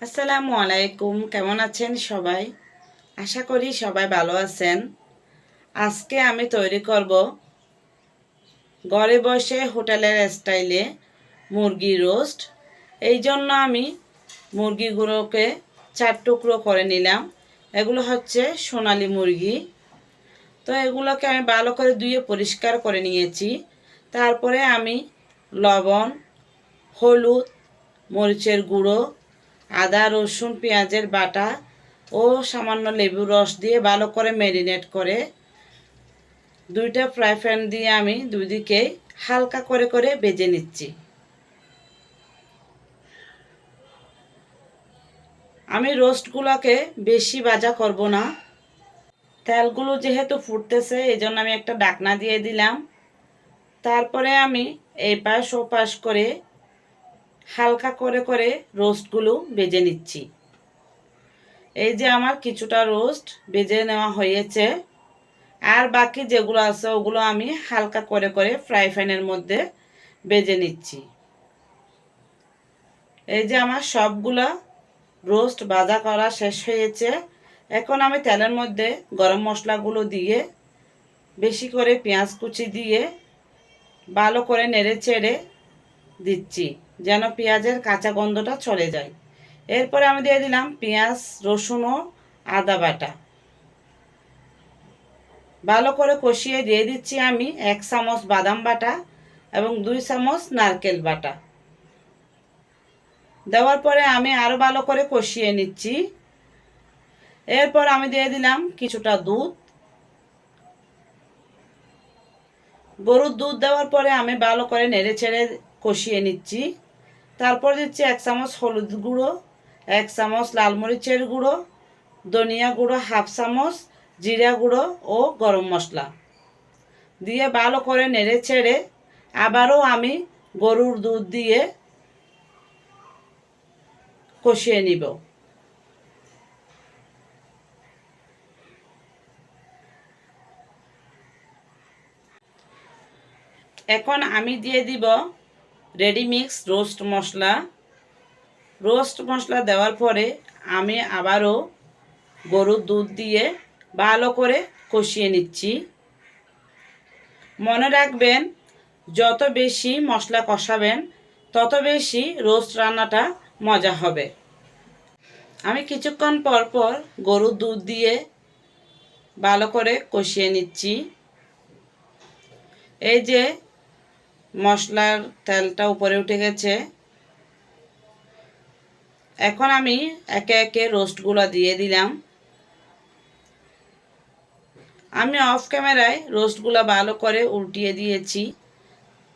আসসালামু আলাইকুম, কেমন আছেন সবাই? আশা করি সবাই ভালো আছেন। আজকে আমি তৈরি করব ঘরে বসে হোটেলের স্টাইলে মুরগি রোস্ট। এই জন্য আমি মুরগিগুলোকে 4 টুকরো করে নিলাম। এগুলো হচ্ছে সোনালী মুরগি। তো এগুলোকে আমি ভালো করে ধুয়ে পরিষ্কার করে নিয়েছি। তারপরে আমি লবণ, হলুদ, মরিচের গুঁড়ো, আদা রসুন পেঁয়াজের বাটা ও সামান্য লেবুর রস দিয়ে ভালো করে ম্যারিনেট করে 2টা ফ্রাই প্যান দিয়ে আমি দুই দিকে হালকা করে করে ভেজে নিচ্ছি। আমি রোস্টগুলোকে বেশি ভাজা করব না। তেলগুলো যেহেতু ফুটতেছে এই জন্য আমি একটা ঢাকনা দিয়ে দিলাম। তারপরে আমি এই পাশ ও পাশ করে হালকা করে করে রোস্টগুলো ভেজে নিচ্ছি। এই যে আমার কিছুটা রোস্ট ভেজে নেওয়া হয়েছে, আর বাকি যেগুলো আছে ওগুলো আমি হালকা করে করে ফ্রাই প্যানের মধ্যে ভেজে নিচ্ছি। এই যে আমার সবগুলা রোস্ট ভাজা করা শেষ হয়েছে। এখন আমি তেলের মধ্যে গরম মশলাগুলো দিয়ে বেশি করে পেঁয়াজ কুচি দিয়ে ভালো করে নেড়ে চেড়ে দিচ্ছি যেন পেঁয়াজের কাঁচা গন্ধটা চলে যায়। এরপরে আমি দিয়ে দিলাম পেঁয়াজ, রসুন ও আদা বাটা। ভালো করে কষিয়ে দিয়ে দিচ্ছি আমি 1 চামচ বাদাম বাটা এবং 2 চামচ নারকেল বাটা। দেওয়ার পরে আমি আরও ভালো করে কষিয়ে নিচ্ছি। এরপর আমি দিয়ে দিলাম কিছুটা দুধ। গরুর দুধ দেওয়ার পরে আমি ভালো করে নেড়ে ছেড়ে কষিয়ে নিচ্ছি। তারপর দিচ্ছি 1 চামচ হলুদ গুঁড়ো, 1 চামচ লাল মরিচের গুঁড়ো, ধনিয়া গুঁড়ো 1/2 চামচ, জিরা গুঁড়ো ও গরম মশলা দিয়ে ভালো করে নেড়ে ছেড়ে আবারও আমি গরুর দুধ দিয়ে কষিয়ে নিব। এখন আমি দিয়ে দিব রেডি মিক্স রোস্ট মশলা। রোস্ট মশলা দেওয়ার পরে আমি আবারও গরুর দুধ দিয়ে ভালো করে কষিয়ে নিচ্ছি। মনে রাখবেন, যত বেশি মশলা কষাবেন তত বেশি রোস্ট রান্নাটা মজা হবে। আমি কিছুক্ষণ পর পর গরুর দুধ দিয়ে ভালো করে কষিয়ে নিচ্ছি। এই যে মশলার তেলটা উপরে উঠে গেছে। এখন আমি একে একে রোস্টগুলো দিয়ে দিলাম। আমি অফ ক্যামেরায় রোস্টগুলো ভালো করে উল্টিয়ে দিয়েছি।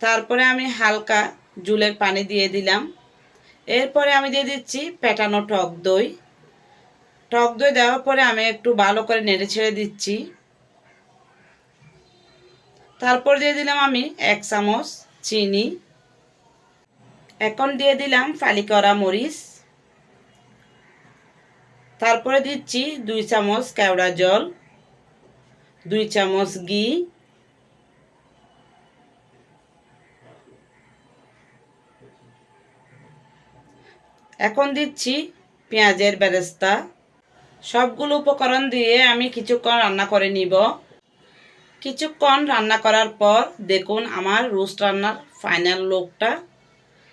তারপরে আমি হালকা জুলের পানি দিয়ে দিলাম। এরপরে আমি দিয়ে দিচ্ছি ফেটানো টক দই। টক দই দেওয়ার পরে আমি একটু ভালো করে নেড়ে ছেড়ে দিচ্ছি। তারপর দিয়ে দিলাম আমি 1 চামচ চিনি। এখন দিয়ে দিলাম ফালি করা মরিচ। তারপরে দিচ্ছি 2 চামচ কেওড়া জল, 2 চামচ ঘি, এখন দিচ্ছি পেঁয়াজের বেরেস্তা। সবগুলো উপকরণ দিয়ে আমি কিছুক্ষণ রান্না করে নিব। কিছুক্ষণ রান্না করার পর দেখুন আমার রোস্ট রান্নার ফাইনাল লুকটা।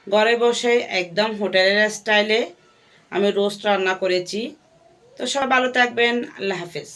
ঘরে বসে একদম হোটেলের স্টাইলে আমি রোস্ট রান্না করেছি। তো সব ভালো থাকবেন। আল্লাহ হাফেজ।